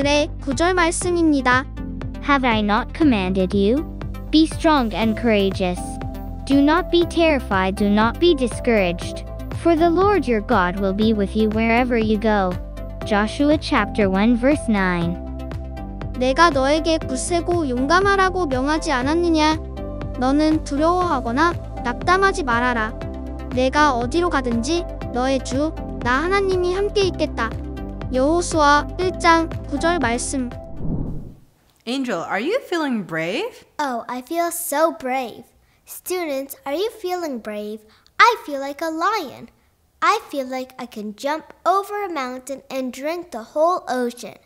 오늘의 구절 말씀입니다. Have I not commanded you? Be strong and courageous. Do not be terrified, do not be discouraged. For the Lord your God will be with you wherever you go. Joshua chapter 1 verse 9. 내가 너에게 굳세고 용감하라고 명하지 않았느냐? 너는 두려워하거나 낙담하지 말아라. 내가 어디로 가든지 너의 주, 나 하나님이 함께 있겠다. 여호수아 1장 9절 말씀. Angel, are you feeling brave? Oh, I feel so brave. Students, are you feeling brave? I feel like a lion. I feel like I can jump over a mountain and drink the whole ocean.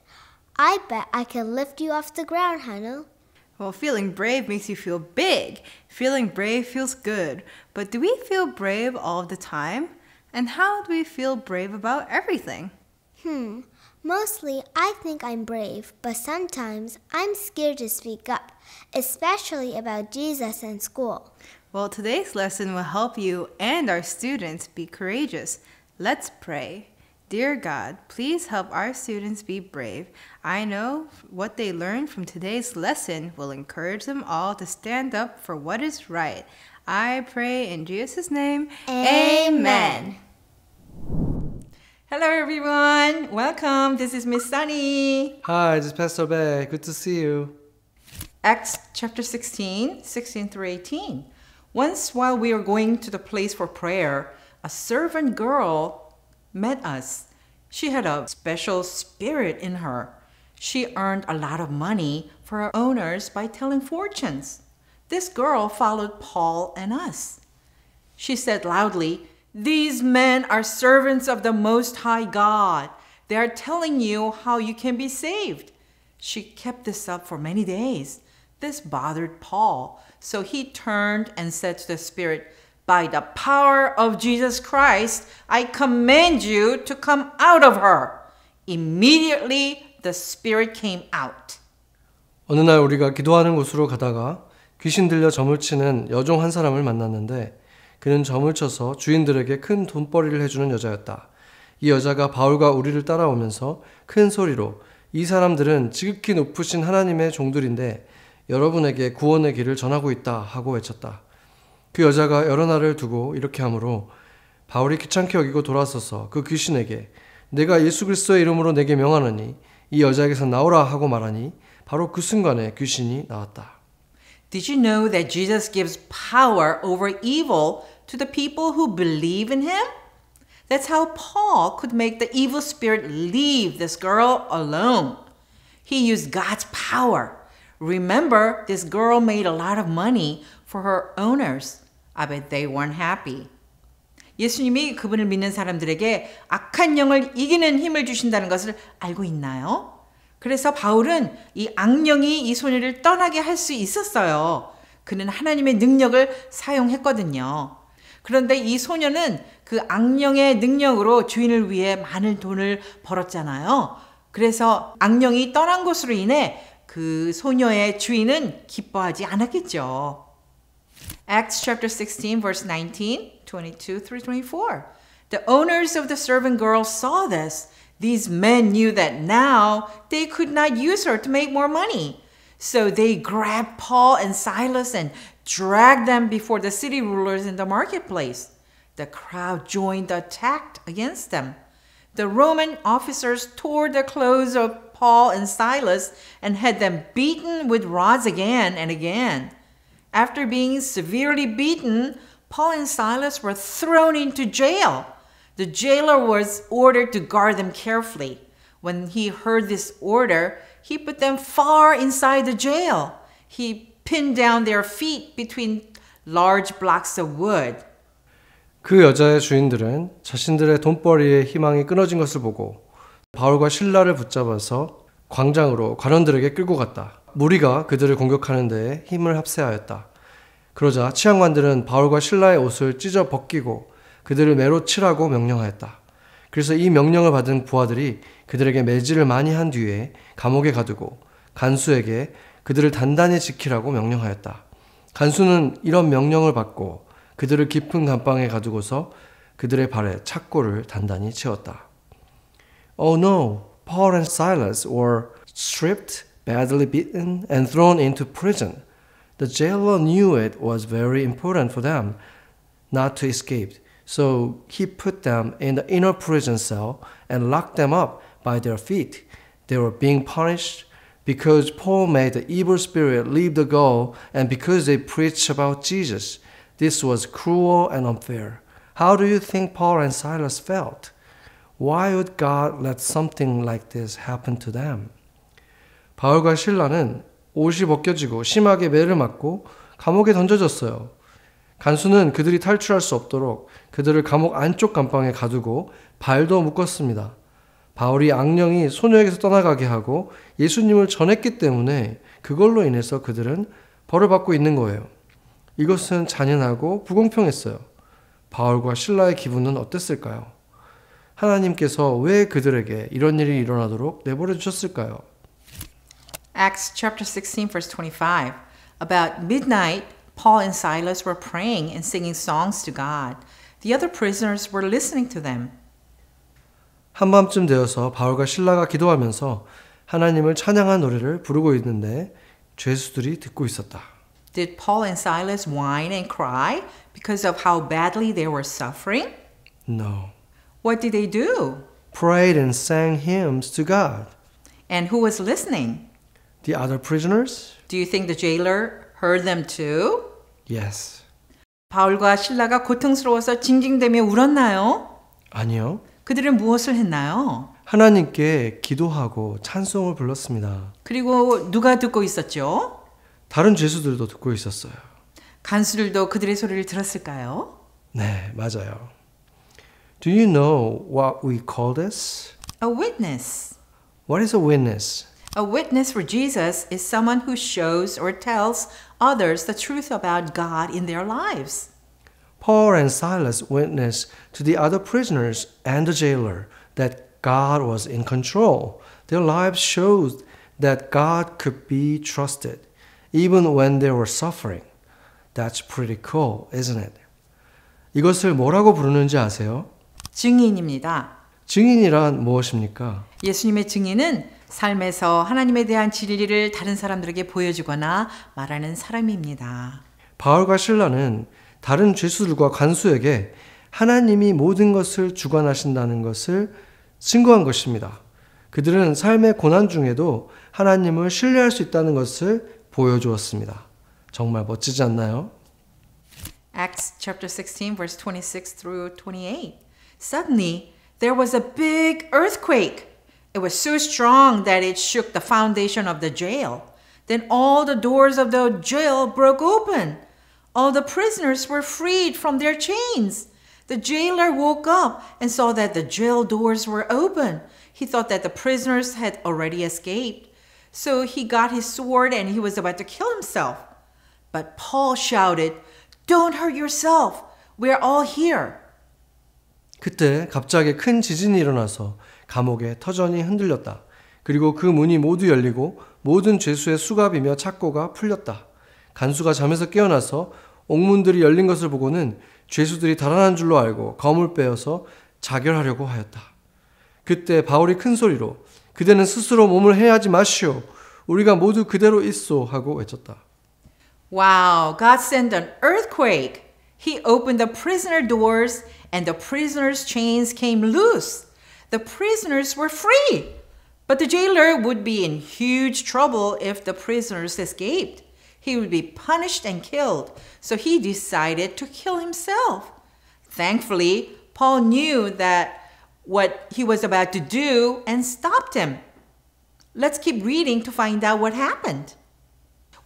I bet I can lift you off the ground, Hanu. Well, feeling brave makes you feel big. Feeling brave feels good. But do we feel brave all the time? And how do we feel brave about everything? Mostly, I think I'm brave, but sometimes I'm scared to speak up, especially about Jesus and school. Well, today's lesson will help you and our students be courageous. Let's pray. Dear God, please help our students be brave. I know what they learned from today's lesson will encourage them all to stand up for what is right. I pray in Jesus' name. Amen. Hello everyone, welcome. This is Miss Sunny. Hi, this is Pastor Beck. Good to see you. Acts chapter 16 through 18. Once while we were going to the place for prayer, a servant girl met us. She had a special spirit in her. She earned a lot of money for her owners by telling fortunes. This girl followed Paul and us. She said loudly, "These men are servants of the Most High God. They are telling you how you can be saved." She kept this up for many days. This bothered Paul, so he turned and said to the spirit, "By the power of Jesus Christ, I command you to come out of her." Immediately, the spirit came out. 어느 날 우리가 기도하는 곳으로 가다가 귀신 들려 점을 치는 여종 한 사람을 만났는데 그는 점을 쳐서 주인들에게 큰 돈벌이를 해주는 여자였다. 이 여자가 바울과 우리를 따라오면서 큰 소리로 이 사람들은 지극히 높으신 하나님의 종들인데 여러분에게 구원의 길을 전하고 있다 하고 외쳤다. 그 여자가 여러 날을 두고 이렇게 하므로 바울이 귀찮게 여기고 돌아서서 그 귀신에게 내가 예수 그리스도의 이름으로 내게 명하노니 이 여자에게서 나오라 하고 말하니 바로 그 순간에 귀신이 나왔다. Did you know that Jesus gives power over evil to the people who believe in him? That's how Paul could make the evil spirit leave this girl alone. He used God's power. Remember, this girl made a lot of money for her owners. I bet they weren't happy. 예수님이 그분을 믿는 사람들에게 악한 영을 이기는 힘을 주신다는 것을 알고 있나요? 그래서 바울은 이 악령이 이 소녀를 떠나게 할 수 있었어요. 그는 하나님의 능력을 사용했거든요. 그런데 이 소녀는 그 악령의 능력으로 주인을 위해 많은 돈을 벌었잖아요. 그래서 악령이 떠난 것으로 인해 그 소녀의 주인은 기뻐하지 않았겠죠. Acts chapter 16 verse 19, 22 through 24. The owners of the servant girl saw this. These men knew that now they could not use her to make more money. So they grabbed Paul and Silas and dragged them before the city rulers in the marketplace. The crowd joined the attack against them. The Roman officers tore the clothes of Paul and Silas and had them beaten with rods again and again. After being severely beaten, Paul and Silas were thrown into jail. The jailer was ordered to guard them carefully. When he heard this order, he put them far inside the jail. He pinned down their feet between large blocks of wood. 그 여자의 주인들은 자신들의 돈벌이의 희망이 끊어진 것을 보고 바울과 실라를 붙잡아서 광장으로 관원들에게 끌고 갔다. 무리가 그들을 공격하는 데에 힘을 합세하였다. 그러자 치안관들은 바울과 실라의 옷을 찢어 벗기고 그들을 매로 치라고 명령하였다. 그래서 이 명령을 받은 부하들이 그들에게 매질을 많이 한 뒤에 감옥에 가두고 간수에게 그들을 단단히 지키라고 명령하였다. 간수는 이런 명령을 받고 그들을 깊은 감방에 가두고서 그들의 발에 착고를 단단히 채웠다. Oh no, Paul and Silas were stripped, badly beaten, and thrown into prison. The jailer knew it was very important for them not to escape, so he put them in the inner prison cell and locked them up by their feet. They were being punished because Paul made the evil spirit leave the girl and because they preached about Jesus. This was cruel and unfair. How do you think Paul and Silas felt? Why would God let something like this happen to them? 바울과 실라는 옷이 벗겨지고 심하게 매를 맞고 감옥에 던져졌어요. 간수는 그들이 탈출할 수 없도록 그들을 감옥 안쪽 감방에 가두고 발도 묶었습니다. 바울이 악령이 소녀에게서 떠나가게 하고 예수님을 전했기 때문에 그걸로 인해서 그들은 벌을 받고 있는 거예요. 이것은 잔인하고 불공평했어요. 바울과 실라의 기분은 어땠을까요? 하나님께서 왜 그들에게 이런 일이 일어나도록 내버려 주셨을까요? Acts chapter 16 verse 25. About midnight, Paul and Silas were praying and singing songs to God. The other prisoners were listening to them. 한밤쯤 되어서 바울과 실라가 기도하면서 하나님을 찬양한 노래를 부르고 있는데 죄수들이 듣고 있었다. Did Paul and Silas whine and cry because of how badly they were suffering? No. What did they do? Prayed and sang hymns to God. And who was listening? The other prisoners? Do you think the jailer heard them too? Yes. 바울과 실라가 고통스러워서 징징대며 울었나요? 아니요. 그들은 무엇을 했나요? 하나님께 기도하고 찬송을 불렀습니다. 그리고 누가 듣고 있었죠? 다른 죄수들도 듣고 있었어요. 간수들도 그들의 소리를 들었을까요? 네, 맞아요. Do you know what we call this? A witness. What is a witness? A witness for Jesus is someone who shows or tells others the truth about God in their lives. Paul and Silas witnessed to the other prisoners and the jailer that God was in control. Their lives showed that God could be trusted, even when they were suffering. That's pretty cool, isn't it? 이것을 뭐라고 부르는지 아세요? 증인입니다. 증인이란 무엇입니까? 예수님의 증인은 삶에서 하나님에 대한 진리를 다른 사람들에게 보여주거나 말하는 사람입니다. 바울과 실라는 다른 죄수들과 간수에게 하나님이 모든 것을 주관하신다는 것을 증거한 것입니다. 그들은 삶의 고난 중에도 하나님을 신뢰할 수 있다는 것을 보여주었습니다. 정말 멋지지 않나요? Acts chapter 16 verse 26 through 28. Suddenly, there was a big earthquake. It was so strong that it shook the foundation of the jail. Then all the doors of the jail broke open. All the prisoners were freed from their chains. The jailer woke up and saw that the jail doors were open. He thought that the prisoners had already escaped. So he got his sword and he was about to kill himself. But Paul shouted, "Don't hurt yourself. We're all here." 그때 갑자기 큰 지진이 일어나서 감옥의 터전이 흔들렸다. 그리고 그 문이 모두 열리고 모든 죄수의 수갑이며 착고가 풀렸다. 간수가 잠에서 깨어나서 옥문들이 열린 것을 보고는 죄수들이 달아난 줄로 알고 검을 빼어서 자결하려고 하였다. 그때 바울이 큰 소리로 그대는 스스로 몸을 해하지 마시오. 우리가 모두 그대로 있소 하고 외쳤다. Wow, God sent an earthquake. He opened the prisoner doors and the prisoners' chains came loose. The prisoners were free. But the jailer would be in huge trouble if the prisoners escaped. He would be punished and killed. So he decided to kill himself. Thankfully, Paul knew that what he was about to do and stopped him. Let's keep reading to find out what happened.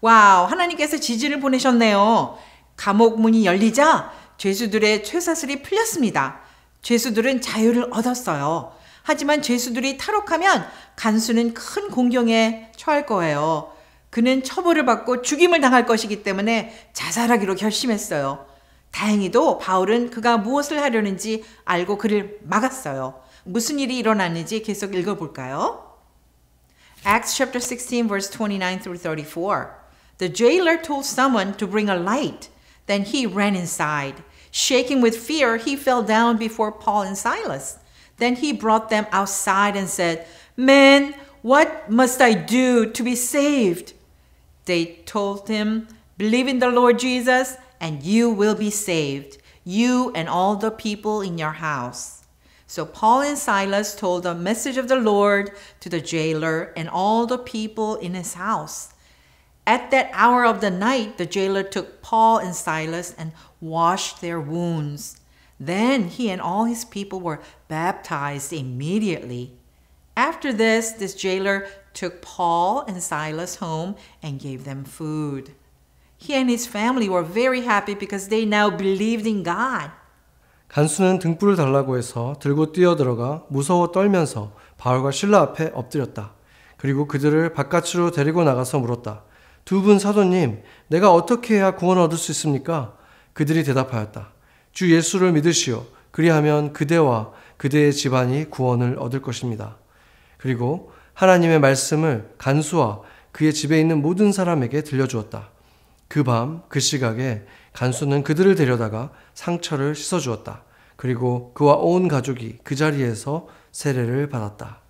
와우, 하나님께서 지진을 보내셨네요. 감옥 문이 열리자 죄수들의 쇠사슬이 풀렸습니다. 죄수들은 자유를 얻었어요. 하지만 죄수들이 탈옥하면 간수는 큰 공경에 처할 거예요. 그는 처벌을 받고 죽임을 당할 것이기 때문에 자살하기로 결심했어요. 다행히도 바울은 그가 무엇을 하려는지 알고 그를 막았어요. 무슨 일이 일어났는지 계속 읽어볼까요? Acts chapter 16 verse 29 through 34. The jailer told someone to bring a light. Then he ran inside. Shaking with fear, he fell down before Paul and Silas. Then he brought them outside and said, "Men, what must I do to be saved? They told him, believe in the Lord Jesus and you will be saved, you and all the people in your house. So Paul and Silas told the message of the Lord to the jailer and all the people in his house. At that hour of the night, the jailer took Paul and Silas and washed their wounds. Then he and all his people were baptized immediately. After this jailer took Paul and Silas home and gave them food. He and his family were very happy because they now believed in God. 간수는 등불을 달라고 해서 들고 뛰어들어가 무서워 떨면서 바울과 실라 앞에 엎드렸다. 그리고 그들을 바깥으로 데리고 나가서 물었다. 두 분 사도님, 내가 어떻게 해야 구원을 얻을 수 있습니까? 그들이 대답하였다. 주 예수를 믿으시오. 그리하면 그대와 그대의 집안이 구원을 얻을 것입니다. 그리고 하나님의 말씀을 간수와 그의 집에 있는 모든 사람에게 들려주었다. 그 밤, 그 시각에 간수는 그들을 데려다가 상처를 씻어주었다. 그리고 그와 온 가족이 그 자리에서 세례를 받았다.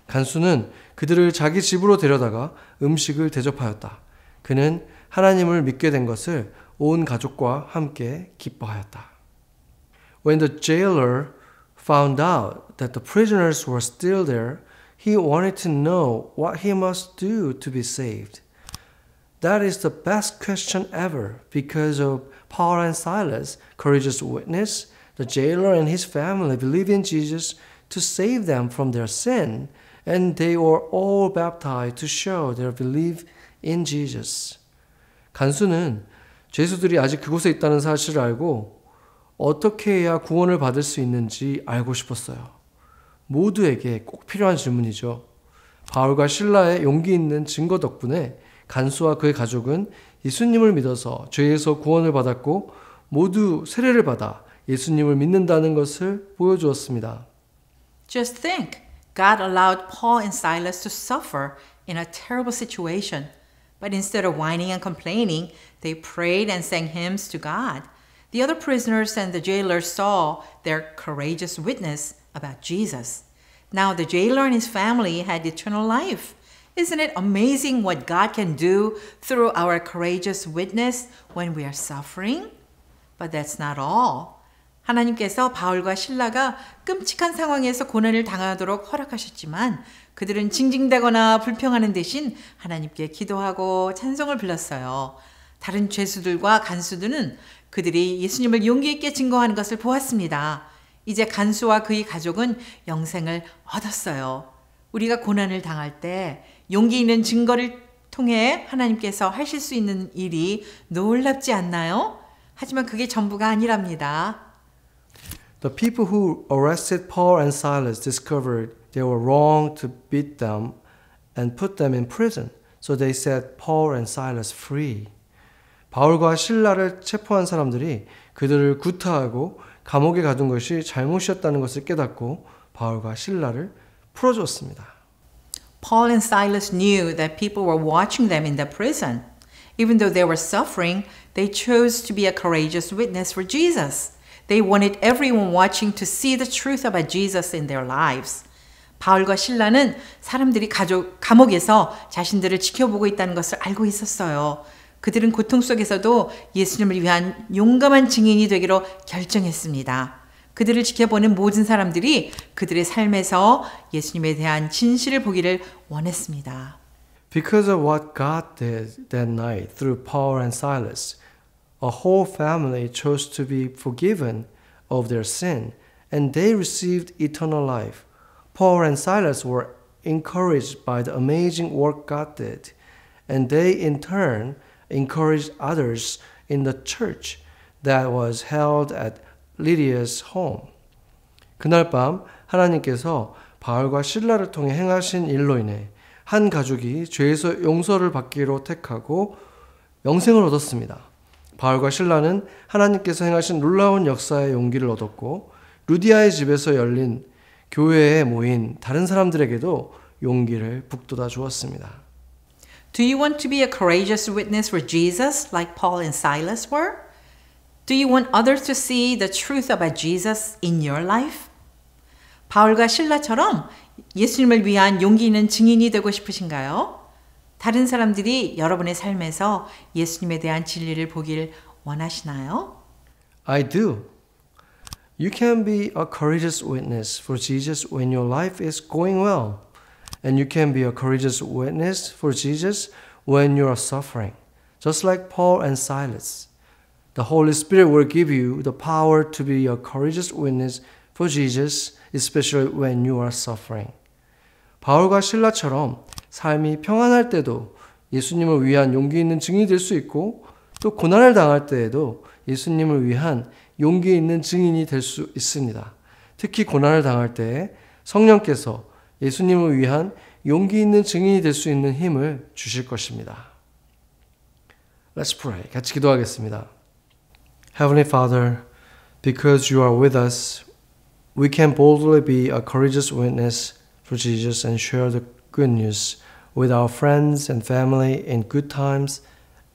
간수는 그들을 자기 집으로 데려다가 음식을 대접하였다. 그는 하나님을 믿게 된 것을 온 가족과 함께 기뻐하였다. When the jailer found out that the prisoners were still there, he wanted to know what he must do to be saved. That is the best question ever because of Paul and Silas' courageous witness. The jailer and his family believed in Jesus to save them from their sin, and they were all baptized to show their belief in Jesus. 간수는 죄수들이 아직 그곳에 있다는 사실을 알고 어떻게 해야 구원을 받을 수 있는지 알고 싶었어요. 모두에게 꼭 필요한 질문이죠. 바울과 실라의 용기 있는 증거 덕분에 간수와 그의 가족은 예수님을 믿어서 죄에서 구원을 받았고 모두 세례를 받아 예수님을 믿는다는 것을 보여주었습니다. Just think, God allowed Paul and Silas to suffer in a terrible situation. But instead of whining and complaining, they prayed and sang hymns to God. The other prisoners and the jailer saw their courageous witness about Jesus. Now the jailer and his family had eternal life. Isn't it amazing what God can do through our courageous witness when we are suffering? But that's not all. 하나님께서 바울과 실라가 끔찍한 상황에서 고난을 당하도록 허락하셨지만 그들은 징징대거나 불평하는 대신 하나님께 기도하고 찬송을 불렀어요. 다른 죄수들과 간수들은 그들이 예수님을 용기 있게 증거하는 것을 보았습니다. 이제 간수와 그의 가족은 영생을 얻었어요. 우리가 고난을 당할 때 용기 있는 증거를 통해 하나님께서 하실 수 있는 일이 놀랍지 않나요? 하지만 그게 전부가 아니랍니다. The people who arrested Paul and Silas discovered they were wrong to beat them and put them in prison. So they set Paul and Silas free. 바울과 실라를 체포한 사람들이 그들을 구타하고 감옥에 가둔 것이 잘못이었다는 것을 깨닫고 바울과 실라를 풀어주었습니다. Paul and Silas knew that people were watching them in the prison. Even though they were suffering, they chose to be a courageous witness for Jesus. They wanted everyone watching to see the truth about Jesus in their lives. 바울과 실라는 사람들이 감옥에서 자신들을 지켜보고 있다는 것을 알고 있었어요. 그들은 고통 속에서도 예수님을 위한 용감한 증인이 되기로 결정했습니다. 그들을 지켜보는 모든 사람들이 그들의 삶에서 예수님에 대한 진실을 보기를 원했습니다. Because of what God did that night through Paul and Silas, a whole family chose to be forgiven of their sin, and they received eternal life. Paul and Silas were encouraged by the amazing work God did, and they in turn encouraged others in the church that was held at Lydia's home. 그날 밤 하나님께서 바울과 실라를 통해 행하신 일로 인해 한 가족이 죄에서 용서를 받기로 택하고 영생을 얻었습니다. 바울과 실라는 하나님께서 행하신 놀라운 역사의 용기를 얻었고 루디아의 집에서 열린 교회에 모인 다른 사람들에게도 용기를 북돋아 주었습니다. Do you want to be a courageous witness for Jesus like Paul and Silas were? Do you want others to see the truth about Jesus in your life? 바울과 실라처럼 예수님을 위한 용기 있는 증인이 되고 싶으신가요? 다른 사람들이 여러분의 삶에서 예수님에 대한 진리를 보길 원하시나요? I do. You can be a courageous witness for Jesus when your life is going well. And you can be a courageous witness for Jesus when you are suffering. Just like Paul and Silas. The Holy Spirit will give you the power to be a courageous witness for Jesus, especially when you are suffering. 바울과 실라처럼 삶이 평안할 때도 예수님을 위한 용기 있는 증인이 될 수 있고 또 고난을 당할 때에도 예수님을 위한 용기 있는 증인이 될 수 있습니다. 특히 고난을 당할 때 성령께서 예수님을 위한 용기 있는 증인이 될 수 있는 힘을 주실 것입니다. Let's pray. 같이 기도하겠습니다. Heavenly Father, because you are with us, we can boldly be a courageous witness for Jesus and share the good news with our friends and family in good times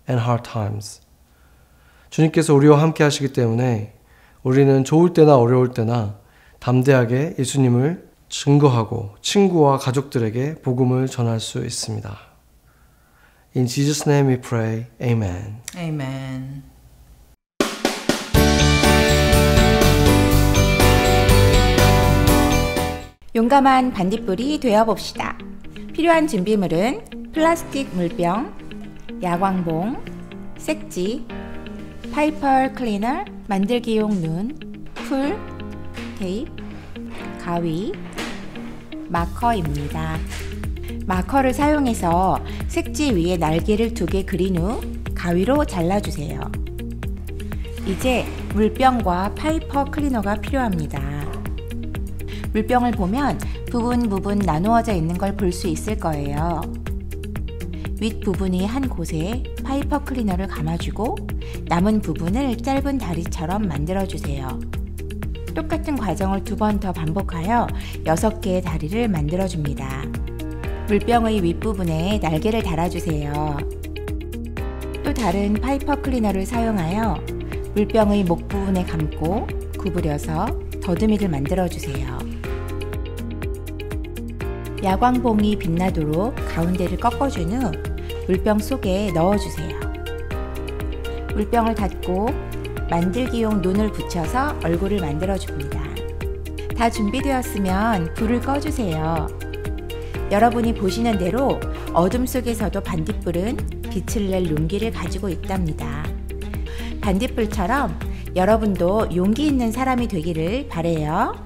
and hard times. 주님께서 우리와 함께 하시기 때문에 우리는 좋을 때나 어려울 때나 담대하게 예수님을 증거하고 친구와 가족들에게 복음을 전할 수 있습니다. In Jesus' name we pray. Amen. Amen. 용감한 반딧불이 되어봅시다. 필요한 준비물은 플라스틱 물병, 야광봉, 색지, 파이퍼 클리너, 만들기용 눈, 풀, 테이프, 가위, 마커입니다. 마커를 사용해서 색지 위에 날개를 2개 그린 후 가위로 잘라주세요. 이제 물병과 파이퍼 클리너가 필요합니다. 물병을 보면 부분 나누어져 있는 걸 볼 수 있을 거예요. 윗부분이 한 곳에 파이퍼 클리너를 감아주고 남은 부분을 짧은 다리처럼 만들어주세요. 똑같은 과정을 2번 더 반복하여 6개의 다리를 만들어줍니다. 물병의 윗부분에 날개를 달아주세요. 또 다른 파이퍼 클리너를 사용하여 물병의 목 부분에 감고 구부려서 더듬이를 만들어주세요. 야광봉이 빛나도록 가운데를 꺾어준 후 물병 속에 넣어주세요. 물병을 닫고 만들기용 눈을 붙여서 얼굴을 만들어줍니다. 다 준비되었으면 불을 꺼주세요. 여러분이 보시는 대로 어둠 속에서도 반딧불은 빛을 낼 용기를 가지고 있답니다. 반딧불처럼 여러분도 용기 있는 사람이 되기를 바래요.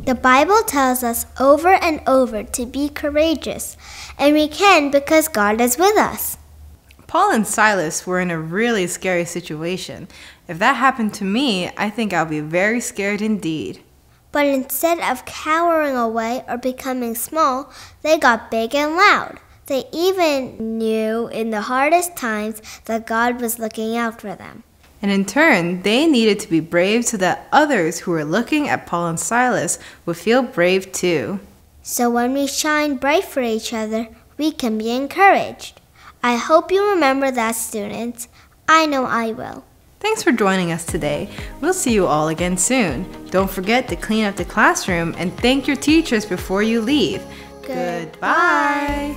The Bible tells us over and over to be courageous, and we can because God is with us. Paul and Silas were in a really scary situation. If that happened to me, I think I'll be very scared indeed. But instead of cowering away or becoming small, they got big and loud. They even knew in the hardest times that God was looking out for them. And in turn, they needed to be brave so that others who were looking at Paul and Silas would feel brave too. So when we shine bright for each other, we can be encouraged. I hope you remember that, students. I know I will. Thanks for joining us today. We'll see you all again soon. Don't forget to clean up the classroom and thank your teachers before you leave. Goodbye.